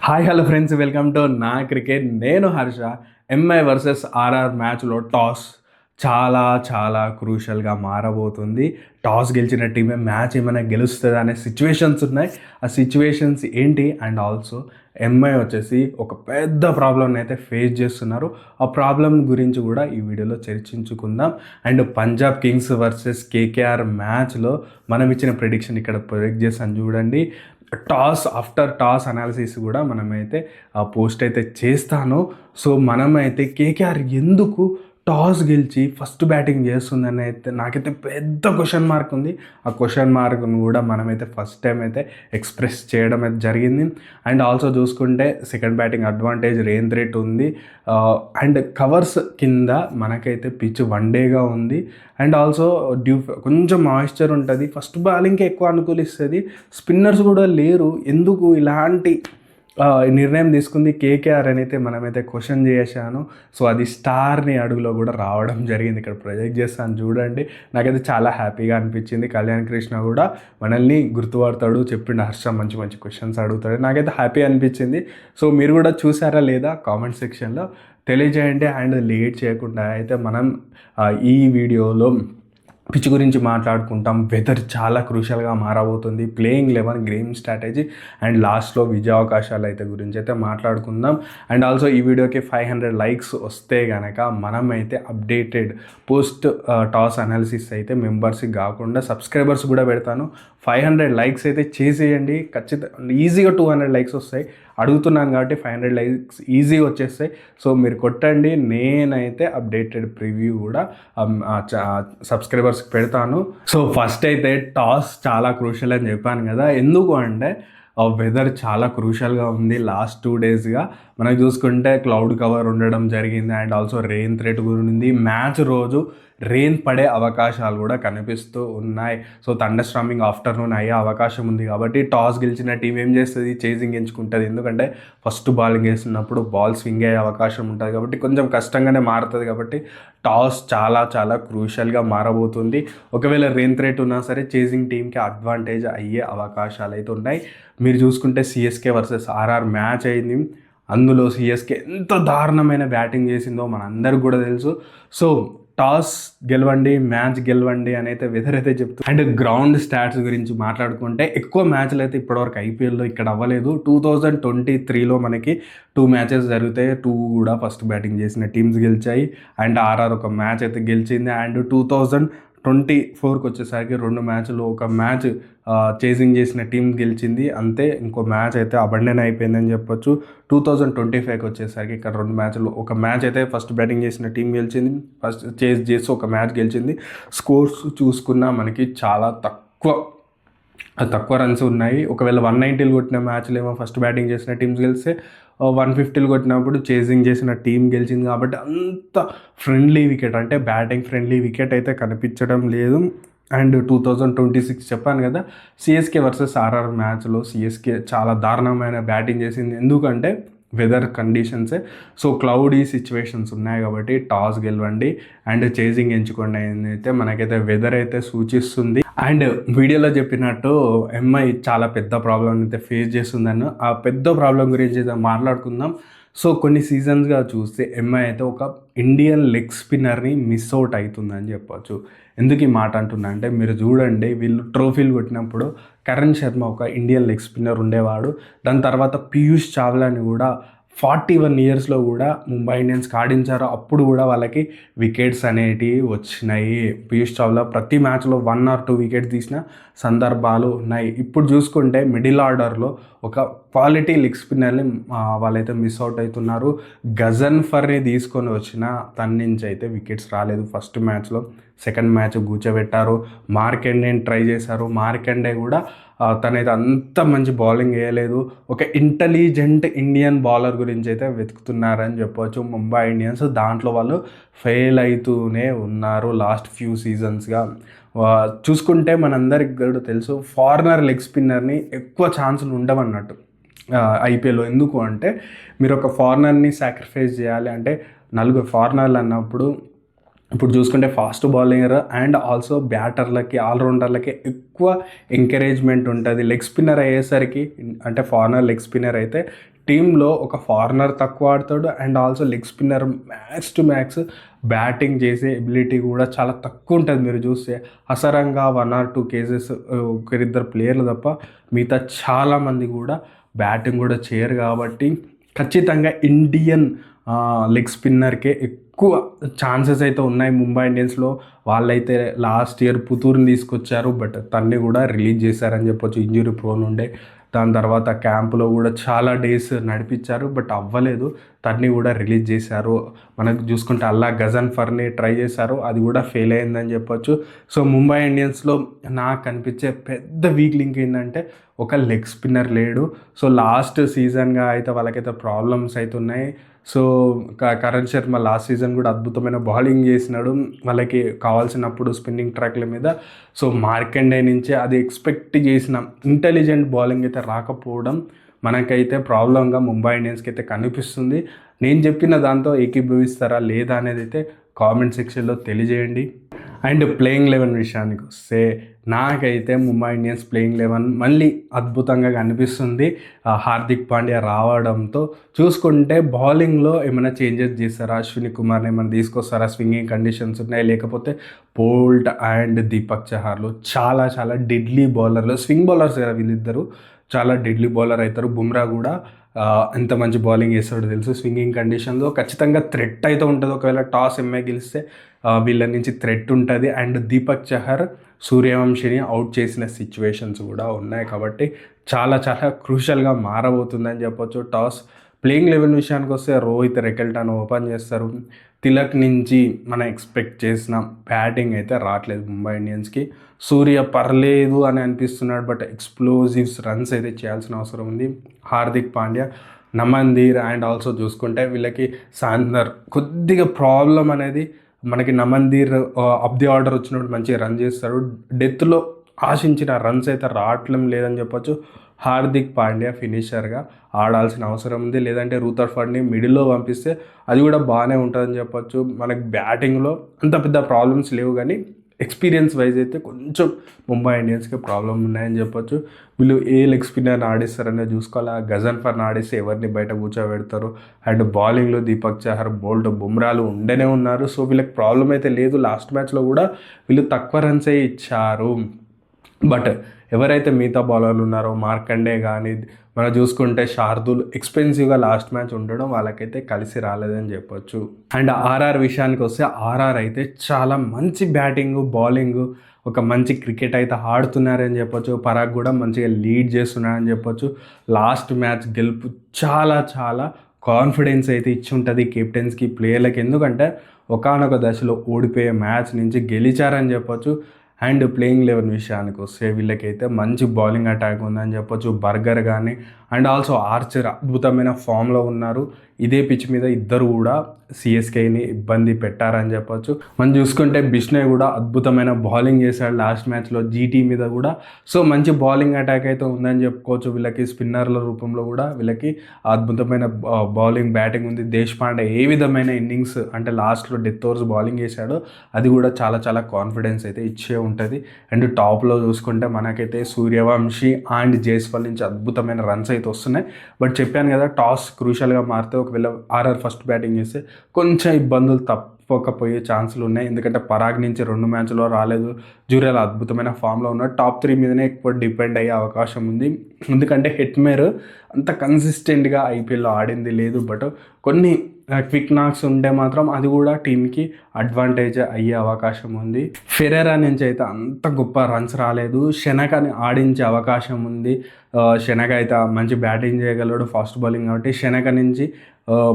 Hi hello friends, welcome to నా cricket. నేను Harsha. MI versus RR మ్యాచ్లో టాస్ చాలా చాలా క్రూషియల్గా మారబోతుంది. టాస్ గెలిచిన టీమే మ్యాచ్ ఏమైనా గెలుస్తుంది అనే సిచ్యువేషన్స్ ఉన్నాయి. ఆ సిచ్యువేషన్స్ ఏంటి అండ్ ఆల్సో ఎంఐ వచ్చేసి ఒక పెద్ద ప్రాబ్లమ్ని అయితే ఫేస్ చేస్తున్నారు. ఆ ప్రాబ్లం గురించి కూడా ఈ వీడియోలో చర్చించుకుందాం. And Punjab Kings versus KKR మ్యాచ్లో మనం ఇచ్చిన ప్రెడిక్షన్ ఇక్కడ ప్రొజెక్ట్ చేస్తాను చూడండి. ఆఫ్టర్ టాస్ అనాలిసిస్ కూడా మనమైతే ఆ పోస్ట్ అయితే చేస్తాను. సో మనమైతే కేకేఆర్ ఎందుకు టాస్ గెలిచి ఫస్ట్ బ్యాటింగ్ చేస్తుందని అయితే నాకైతే పెద్ద క్వశ్చన్ మార్క్ ఉంది. ఆ క్వశ్చన్ మార్క్ను కూడా మనమైతే ఫస్ట్ టైం అయితే ఎక్స్ప్రెస్ చేయడం అయితే జరిగింది. అండ్ ఆల్సో చూసుకుంటే second batting advantage rain rate ఉంది. అండ్ కవర్స్ కింద మనకైతే పిచ్ వన్ డేగా ఉంది. అండ్ ఆల్సో కొంచెం మాయిశ్చర్ ఉంటుంది. ఫస్ట్ బాలింగ్కి ఎక్కువ అనుకూలిస్తుంది. స్పిన్నర్స్ కూడా లేరు. ఎందుకు ఇలాంటి నిర్ణయం తీసుకుంది కేకేఆర్ అని అయితే మనమైతే క్వశ్చన్ చేశాను. సో అది స్టార్ని అడుగులో కూడా రావడం జరిగింది. ఇక్కడ ప్రొజెక్ట్ చేస్తాను చూడండి. నాకైతే చాలా హ్యాపీగా అనిపించింది. కళ్యాణ్ కృష్ణ కూడా మనల్ని గుర్తుపడతాడు, చెప్పిండు హర్ష మంచి మంచి క్వశ్చన్స్ అడుగుతాడు. నాకైతే హ్యాపీ అనిపించింది. సో మీరు కూడా చూసారా లేదా కామెంట్ సెక్షన్లో తెలియజేయండి. అండ్ లేట్ చేయకుండా అయితే మనం ఈ వీడియోలో పిచ్ గురించి మాట్లాడుకుంటాం. వెదర్ చాలా క్రూషియల్గా మారబోతుంది. ప్లేయింగ్ 11 గేమ్ స్ట్రాటజీ అండ్ లాస్ట్లో విజయావకాశాలు అయితే గురించి అయితే మాట్లాడుకుందాం. అండ్ ఆల్సో ఈ వీడియోకి 500 లైక్స్ వస్తే కనుక మనమైతే అప్డేటెడ్ పోస్ట్ టాస్ అనాలిసిస్ అయితే మెంబర్స్కి కాకుండా సబ్స్క్రైబర్స్ కూడా పెడతాను. 500 లైక్స్ అయితే చేసేయండి. ఖచ్చితంగా ఈజీగా 200 లైక్స్ వస్తాయి. అడుగుతున్నాను కాబట్టి 500 లైక్స్ ఈజీగా వచ్చేస్తాయి. సో మీరు కొట్టండి. నేనైతే అప్డేటెడ్ ప్రివ్యూ కూడా సబ్స్క్రైబర్స్కి పెడతాను. సో ఫస్ట్ అయితే టాస్ చాలా క్రూషియల్ అని చెప్పాను కదా. ఎందుకు అంటే వెదర్ చాలా క్రూషియల్గా ఉంది. లాస్ట్ 2 డేస్గా మనకు చూసుకుంటే క్లౌడ్ కవర్ ఉండడం జరిగింది. అండ్ ఆల్సో రెయిన్ థ్రెట్ కూడా ఉంది. మ్యాచ్ రోజు రెయిన్ పడే అవకాశాలు కూడా కనిపిస్తూ ఉన్నాయి. సో థండర్ స్టార్మింగ్ ఆఫ్టర్నూన్ అయ్యే అవకాశం ఉంది. కాబట్టి టాస్ గెలిచిన టీం ఏం చేస్తుంది? చేజింగ్ ఎంచుకుంటుంది. ఎందుకంటే ఫస్ట్ బాలింగ్ వేస్తున్నప్పుడు బాల్ స్వింగ్ అయ్యే అవకాశం ఉంటుంది. కాబట్టి కొంచెం కష్టంగానే మారుతుంది. కాబట్టి టాస్ చాలా చాలా క్రూషియల్గా మారబోతుంది. ఒకవేళ రెయిన్ థ్రెట్ ఉన్నా సరే చేజింగ్ టీంకి అడ్వాంటేజ్ అయ్యే అవకాశాలు అయితే ఉన్నాయి. మీరు చూసుకుంటే సిఎస్కే వర్సెస్ ఆర్ఆర్ మ్యాచ్ అయింది. అందులో సిఎస్కే ఎంత దారుణమైన బ్యాటింగ్ చేసిందో మనందరికి కూడా తెలుసు. సో టాస్ గెలవండి, మ్యాచ్ గెలవండి అని అయితే వెదర్ అయితే చెప్తుంది. అండ్ గ్రౌండ్ స్టాట్స్ గురించి మాట్లాడుకుంటే ఎక్కువ మ్యాచ్లు అయితే ఇప్పటివరకు ఐపీఎల్లో ఇక్కడ అవ్వలేదు. 2023లో మనకి 2 మ్యాచెస్ జరుగుతాయి. 2 కూడా ఫస్ట్ బ్యాటింగ్ చేసిన టీమ్స్ గెలిచాయి. అండ్ ఆర్ఆర్ ఒక మ్యాచ్ అయితే గెలిచింది. అండ్ 2024కి వచ్చేసరికి 2 మ్యాచ్లు, ఒక మ్యాచ్ చేసింగ్ చేసిన టీం గెలిచింది అంతే. ఇంకో మ్యాచ్ అయితే అబండన్ అయిపోయిందని చెప్పొచ్చు. 2025కి వచ్చేసరికి ఇక్కడ 2 మ్యాచ్లు, ఒక మ్యాచ్ అయితే ఫస్ట్ బ్యాటింగ్ చేసిన టీం గెలిచింది, ఫస్ట్ చేజ్ చేసి ఒక మ్యాచ్ గెలిచింది. స్కోర్స్ చూసుకున్నా మనకి చాలా తక్కువ రన్స్ ఉన్నాయి. ఒకవేళ 190 కొట్టిన మ్యాచ్లు ఏమో ఫస్ట్ బ్యాటింగ్ చేసిన టీమ్స్ గెలిస్తే 150 కొట్టినప్పుడు చేజింగ్ చేసిన టీం గెలిచింది. కాబట్టి అంత ఫ్రెండ్లీ వికెట్, అంటే బ్యాటింగ్ ఫ్రెండ్లీ వికెట్ అయితే కనిపించడం లేదు. అండ్ 2026 చెప్పాను కదా, సిఎస్కే వర్సెస్ ఆర్ఆర్ మ్యాచ్లో సిఎస్కే చాలా దారుణమైన బ్యాటింగ్ చేసింది. ఎందుకంటే వెదర్ కండిషన్సే. సో క్లౌడీ సిచ్యువేషన్స్ ఉన్నాయి కాబట్టి టాస్ గెలవండి అండ్ చేజింగ్ ఎంచుకోండి అయితే మనకైతే వెదర్ అయితే సూచిస్తుంది. అండ్ వీడియోలో చెప్పినట్టు ఎంఐ చాలా పెద్ద ప్రాబ్లం అయితే ఫేస్ చేస్తుందని, ఆ పెద్ద ప్రాబ్లం గురించి అయితే మాట్లాడుకుందాం. సో కొన్ని సీజన్స్గా చూస్తే ఎంఐ అయితే ఒక ఇండియన్ లెగ్ స్పిన్నర్ని మిస్ అవుట్ అవుతుందని చెప్పొచ్చు. ఎందుకు ఈ మాట అంటున్నా అంటే, మీరు చూడండి వీళ్ళు ట్రోఫీలు కొట్టినప్పుడు కరణ్ శర్మ ఒక ఇండియన్ లెగ్ స్పిన్నర్ ఉండేవాడు. దాని తర్వాత పీయూష్ చావ్లాని కూడా 41 ఇయర్స్లో కూడా ముంబై ఇండియన్స్కి ఆడించారు. అప్పుడు కూడా వాళ్ళకి వికెట్స్ అనేటివి వచ్చినాయి. పీయూష్ చావ్లా ప్రతి మ్యాచ్లో 1 or 2 వికెట్స్ తీసిన సందర్భాలు ఉన్నాయి. ఇప్పుడు చూసుకుంటే మిడిల్ ఆర్డర్లో ఒక క్వాలిటీ లెగ్ స్పిన్నర్ని వాళ్ళైతే మిస్ అవుట్ అవుతున్నారు. గజన్ఫర్ని తీసుకొని వచ్చిన తన నుంచి అయితే వికెట్స్ రాలేదు ఫస్ట్ మ్యాచ్లో. సెకండ్ మ్యాచ్ కూర్చోబెట్టారు. మార్కెండేని ట్రై చేశారు. మార్కెండే కూడా తనైతే అంత మంచి బౌలింగ్ వేయలేదు. ఒక ఇంటెలిజెంట్ ఇండియన్ బౌలర్ గురించి అయితే వెతుకుతున్నారని చెప్పవచ్చు ముంబై ఇండియన్స్. దాంట్లో వాళ్ళు ఫెయిల్ అవుతూనే ఉన్నారు లాస్ట్ ఫ్యూ సీజన్స్గా. చూసుకుంటే మనందరికి కూడా తెలుసు, ఫారినర్ లెగ్ స్పిన్నర్ని ఎక్కువ ఛాన్సులు ఉండవన్నట్టు ఐపీఎల్లో. ఎందుకు అంటే మీరు ఒక ఫారినర్ని సాక్రిఫైస్ చేయాలి అంటే, 4 ఫారినర్లు అన్నప్పుడు ఇప్పుడు చూసుకుంటే ఫాస్ట్ బౌలింగర్ అండ్ ఆల్సో బ్యాటర్లకి, ఆల్రౌండర్లకి ఎక్కువ ఎంకరేజ్మెంట్ ఉంటుంది. లెగ్ స్పిన్నర్ అయ్యేసరికి, అంటే ఫారినర్ లెగ్ స్పిన్నర్ అయితే టీంలో ఒక ఫారినర్ తక్కువ ఆడతాడు and also leg spinner max to max batting చేసే ఎబిలిటీ కూడా చాలా తక్కువ ఉంటుంది. మీరు చూస్తే అసరంగా 1 or 2 కేసెస్ ఒకరిద్దరు ప్లేయర్లు తప్ప మిగతా చాలామంది కూడా బ్యాటింగ్ కూడా చేయరు. కాబట్టి ఖచ్చితంగా ఇండియన్ లెగ్ స్పిన్నర్కే ఎక్కువ ఛాన్సెస్ అయితే ఉన్నాయి ముంబై ఇండియన్స్లో. వాళ్ళైతే లాస్ట్ ఇయర్ పుతూర్ని తీసుకొచ్చారు, బట్ తన్ని కూడా రిలీజ్ చేశారని చెప్పొచ్చు, ఇంజురీ ప్రోన్ ఉండే. దాని తర్వాత క్యాంపులో కూడా చాలా డేస్ నడిపించారు, బట్ అవ్వలేదు. తన్ని కూడా రిలీజ్ చేశారు. మనకు చూసుకుంటే అల్లా గజన్ఫర్ని ట్రై చేశారు, అది కూడా ఫెయిల్ అయిందని చెప్పొచ్చు. సో ముంబై ఇండియన్స్లో నాకు కనిపించే పెద్ద వీక్ లింక్ ఏంటంటే ఒక లెగ్ స్పిన్నర్ లేడు. సో లాస్ట్ సీజన్గా అయితే వాళ్ళకైతే ప్రాబ్లమ్స్ అయితే ఉన్నాయి. So Karan Sharma last season కూడా అద్భుతమైన బౌలింగ్ చేసినాడు వాళ్ళకి కావాల్సినప్పుడు స్పిన్నింగ్ ట్రాక్ల మీద. సో మార్కండే నుంచి అది ఎక్స్పెక్ట్ చేసిన ఇంటెలిజెంట్ బౌలింగ్ అయితే రాకపోవడం మనకైతే ప్రాబ్లంగా ముంబై ఇండియన్స్కి అయితే కనిపిస్తుంది. నేను చెప్పిన దాంతో ఏకీభవిస్తారా లేదా అనేది అయితే కామెంట్ సెక్షన్లో తెలియజేయండి. అండ్ ప్లేయింగ్ 11 విషయానికి వస్తే నాకైతే ముంబై ఇండియన్స్ ప్లేయింగ్ 11 మళ్ళీ అద్భుతంగా కనిపిస్తుంది. హార్దిక్ పాండ్యా రావడంతో చూసుకుంటే బౌలింగ్లో ఏమైనా చేంజెస్ చేస్తారా, అశ్విని కుమార్ని ఏమైనా తీసుకొస్తారా, స్వింగింగ్ కండిషన్స్ ఉన్నాయి, లేకపోతే బోల్ట్ అండ్ దీపక్ చహార్లు చాలా చాలా డెడ్లీ బౌలర్లు, స్వింగ్ బౌలర్స్ కదా వీళ్ళిద్దరు, చాలా డెడ్లీ బౌలర్ అవుతారు. బుమ్రా కూడా ఎంత మంచి బౌలింగ్ వేస్తాడో తెలుసు. స్వింగింగ్ కండిషన్లో ఖచ్చితంగా థ్రెట్ అయితే ఉంటుంది. ఒకవేళ టాస్ ఎంఐ గెలిస్తే వీళ్ళ నుంచి థ్రెట్ ఉంటుంది. అండ్ దీపక్ చహర్ సూర్యవంశిని అవుట్ చేసిన సిచ్యువేషన్స్ కూడా ఉన్నాయి. కాబట్టి చాలా చాలా క్రూషియల్గా మారబోతుందని చెప్పొచ్చు టాస్. ప్లేయింగ్ 11 విషయానికి వస్తే రోహిత్ రెకెల్టన్ ఓపెన్ చేస్తారు. తిలక్ నుంచి మనం ఎక్స్పెక్ట్ చేసిన బ్యాటింగ్ అయితే రావట్లేదు ముంబై ఇండియన్స్కి. సూర్య పర్లేదు అని అనిపిస్తున్నాడు, బట్ ఎక్స్ప్లోజివ్స్ రన్స్ అయితే చేయాల్సిన అవసరం ఉంది. హార్దిక్ పాండ్యా, నమన్దీర్ అండ్ ఆల్సో చూసుకుంటే వీళ్ళకి సాందర్ కొద్దిగా ప్రాబ్లం అనేది. మనకి నమన్దీర్ అప్ ది ఆర్డర్ వచ్చినప్పుడు మంచిగా రన్ చేస్తాడు, డెత్లో ఆశించిన రన్స్ అయితే రావట్లం లేదని చెప్పొచ్చు. హార్దిక్ పాండ్యా ఫినిషర్గా ఆడాల్సిన అవసరం ఉంది, లేదంటే రూథర్ఫర్డ్ని మిడిల్లో పంపిస్తే అది కూడా బాగానే ఉంటుందని చెప్పొచ్చు. మనకి బ్యాటింగ్లో అంత పెద్ద ప్రాబ్లమ్స్ లేవు, కానీ ఎక్స్పీరియన్స్ వైజ్ అయితే కొంచెం ముంబై ఇండియన్స్కి ప్రాబ్లం ఉన్నాయని చెప్పొచ్చు. వీళ్ళు ఏ లెగ్ స్పిన్నర్ని ఆడిస్తారనేది చూసుకోవాలి. గజన్ఫర్ని ఆడిస్తే ఎవరిని బయట కూర్చోబెడతారు. అండ్ బౌలింగ్లో దీపక్ చహర్, బోల్ట్, బుమ్రాలు ఉండనే ఉన్నారు. సో వీళ్ళకి ప్రాబ్లం అయితే లేదు. లాస్ట్ మ్యాచ్లో కూడా వీళ్ళు తక్కువ రన్సే ఇచ్చారు. బట్ ఎవరైతే మిగతా బౌలర్లు ఉన్నారో మార్కండే కానీ మనం చూసుకుంటే శార్దుల్ ఎక్స్పెన్సివ్గా లాస్ట్ మ్యాచ్ ఉండడం వాళ్ళకైతే కలిసి రాలేదని చెప్పొచ్చు. అండ్ ఆర్ఆర్ విషయానికి వస్తే ఆర్ఆర్ అయితే చాలా మంచి బ్యాటింగ్, బౌలింగ్, ఒక మంచి క్రికెట్ అయితే ఆడుతున్నారని చెప్పొచ్చు. పరాగ్ కూడా మంచిగా లీడ్ చేస్తున్నారని చెప్పొచ్చు. లాస్ట్ మ్యాచ్ గెలుపు చాలా చాలా కాన్ఫిడెన్స్ అయితే ఇచ్చి ఉంటుంది కెప్టెన్స్కి, ప్లేయర్లకి. ఎందుకంటే ఒకానొక దశలో ఓడిపోయే మ్యాచ్ నుంచి గెలిచారని చెప్పొచ్చు. అండ్ ప్లేయింగ్ 11 విషయానికి వస్తే వీళ్ళకైతే మంచి బౌలింగ్ అటాక్ ఉందని చెప్పొచ్చు. బర్గర్ కానీ అండ్ ఆల్సో ఆర్చర్ అద్భుతమైన ఫామ్లో ఉన్నారు. ఇదే పిచ్ మీద ఇద్దరు కూడా సిఎస్కేని ఇబ్బంది పెట్టారని చెప్పొచ్చు. మనం చూసుకుంటే బిష్నే కూడా అద్భుతమైన బౌలింగ్ చేశాడు లాస్ట్ మ్యాచ్లో జీటీ మీద కూడా. సో మంచి బౌలింగ్ అటాక్ అయితే ఉందని చెప్పుకోవచ్చు. వీళ్ళకి స్పిన్నర్ల రూపంలో కూడా వీళ్ళకి అద్భుతమైన బౌలింగ్, బ్యాటింగ్ ఉంది. దేశపాండే ఏ విధమైన ఇన్నింగ్స్ అంటే లాస్ట్లో డెత్ ఓవర్స్ బౌలింగ్ చేశాడో అది కూడా చాలా చాలా కాన్ఫిడెన్స్ అయితే ఇచ్చే ఉంటుంది. అండ్ టాప్లో చూసుకుంటే మనకైతే సూర్యవంశి అండ్ జైస్వాల్ నుంచి అద్భుతమైన రన్స్ అయితే వస్తున్నాయి. బట్ చెప్పాను కదా, టాస్ క్రూషియల్గా మారితే ఒకవేళ ఆర్ఆర్ ఫస్ట్ బ్యాటింగ్ చేస్తే కొంచెం ఇబ్బందులు తప్పకపోయే ఛాన్సులు ఉన్నాయి. ఎందుకంటే పరాగ్ నుంచి 2 మ్యాచ్లో రాలేదు. జూరియల్ అద్భుతమైన ఫామ్లో ఉన్నాడు. టాప్ 3 మీదనే ఎక్కువ డిపెండ్ అయ్యే అవకాశం ఉంది. ఎందుకంటే హెట్మేర్ అంత కన్సిస్టెంట్గా ఐపీఎల్లో ఆడింది లేదు. బట్ కొన్ని క్విక్ నాక్స్ ఉంటే మాత్రం అది కూడా టీంకి అడ్వాంటేజ్ అయ్యే అవకాశం ఉంది. ఫెరెరా నుంచి అయితే అంత గొప్ప రన్స్ రాలేదు. శనకని ఆడించే అవకాశం ఉంది. శనక అయితే మంచి బ్యాటింగ్ చేయగలడు, ఫాస్ట్ బౌలింగ్, కాబట్టి శనక నుంచి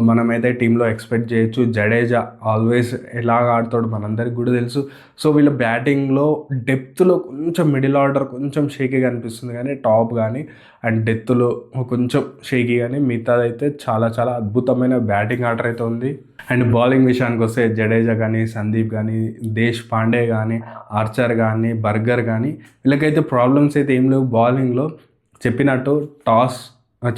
మనమైతే టీంలో ఎక్స్పెక్ట్ చేయొచ్చు. జడేజా ఆల్వేస్ ఎలాగ ఆడతాడు మనందరికి కూడా తెలుసు. సో వీళ్ళ బ్యాటింగ్లో డెప్త్లో కొంచెం మిడిల్ ఆర్డర్ కొంచెం షేకీగా అనిపిస్తుంది, కానీ టాప్ కానీ అండ్ డెత్లో కొంచెం షేకీ, కానీ మిగతాదైతే చాలా చాలా అద్భుతమైన బ్యాటింగ్ ఆర్డర్ అయితే ఉంది. అండ్ బౌలింగ్ విషయానికి వస్తే జడేజా కానీ, సందీప్ కానీ, దేశ్ పాండే కానీ, ఆర్చర్ కానీ, బర్గర్ కానీ వీళ్ళకైతే ప్రాబ్లమ్స్ అయితే ఏం లేవు. బౌలింగ్లో చెప్పినట్టు టాస్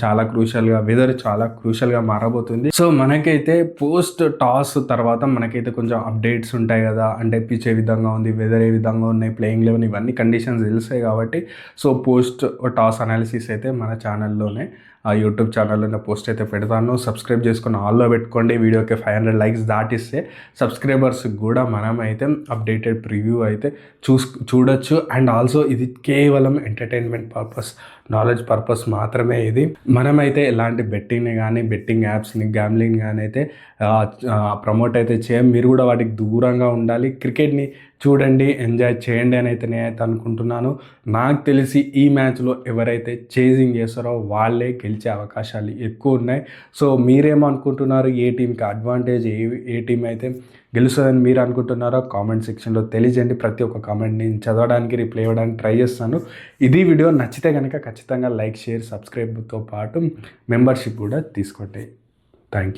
చాలా క్రూషియల్గా, వెదర్ చాలా క్రూషియల్గా మారబోతుంది. సో మనకైతే పోస్ట్ టాస్ తర్వాత మనకైతే కొంచెం అప్డేట్స్ ఉంటాయి కదా, అంటే పిచ్ ఏ విధంగా ఉంది, వెదర్ ఏ విధంగా ఉన్నాయి, ప్లేయింగ్ 11 ఇవన్నీ కండిషన్స్ తెలుస్తాయి. కాబట్టి సో పోస్ట్ టాస్ అనాలిసిస్ అయితే మన ఛానల్లోనే యూట్యూబ్ ఛానల్లో పోస్ట్ అయితే పెడతాను. సబ్స్క్రైబ్ చేసుకుని ఆల్లో పెట్టుకోండి. వీడియోకి 500 లైక్స్ దాటిస్తే సబ్స్క్రైబర్స్కి కూడా మనమైతే అప్డేటెడ్ ప్రివ్యూ అయితే చూడొచ్చు. అండ్ ఆల్సో ఇది కేవలం ఎంటర్టైన్మెంట్ పర్పస్, నాలెడ్జ్ పర్పస్ మాత్రమే. ఇది మనమైతే ఎలాంటి బెట్టింగ్ని కానీ బెట్టింగ్ యాప్స్ని గ్యామ్లింగ్ కానీ అయితే ప్రమోట్ అయితే చేయం. మీరు కూడా వాటికి దూరంగా ఉండాలి. క్రికెట్ని చూడండి, ఎంజాయ్ చేయండి అని అయితే నేనైతే అనుకుంటున్నాను. నాకు తెలిసి ఈ మ్యాచ్లో ఎవరైతే చేజింగ్ చేస్తారో వాళ్ళే గెలిచే అవకాశాలు ఎక్కువ ఉన్నాయి. సో మీరేమనుకుంటున్నారు? ఏ టీంకి అడ్వాంటేజ్, ఏ టీం అయితే గెలుస్తుందని మీరు అనుకుంటున్నారో కామెంట్ సెక్షన్లో తెలియజేయండి. ప్రతి ఒక్క కామెంట్ నేను చదవడానికి, రిప్లై ఇవ్వడానికి ట్రై చేస్తాను. ఇది వీడియో నచ్చితే కనుక ఖచ్చితంగా లైక్, షేర్, సబ్స్క్రైబ్తో పాటు మెంబర్షిప్ కూడా తీసుకోండి. Thank you.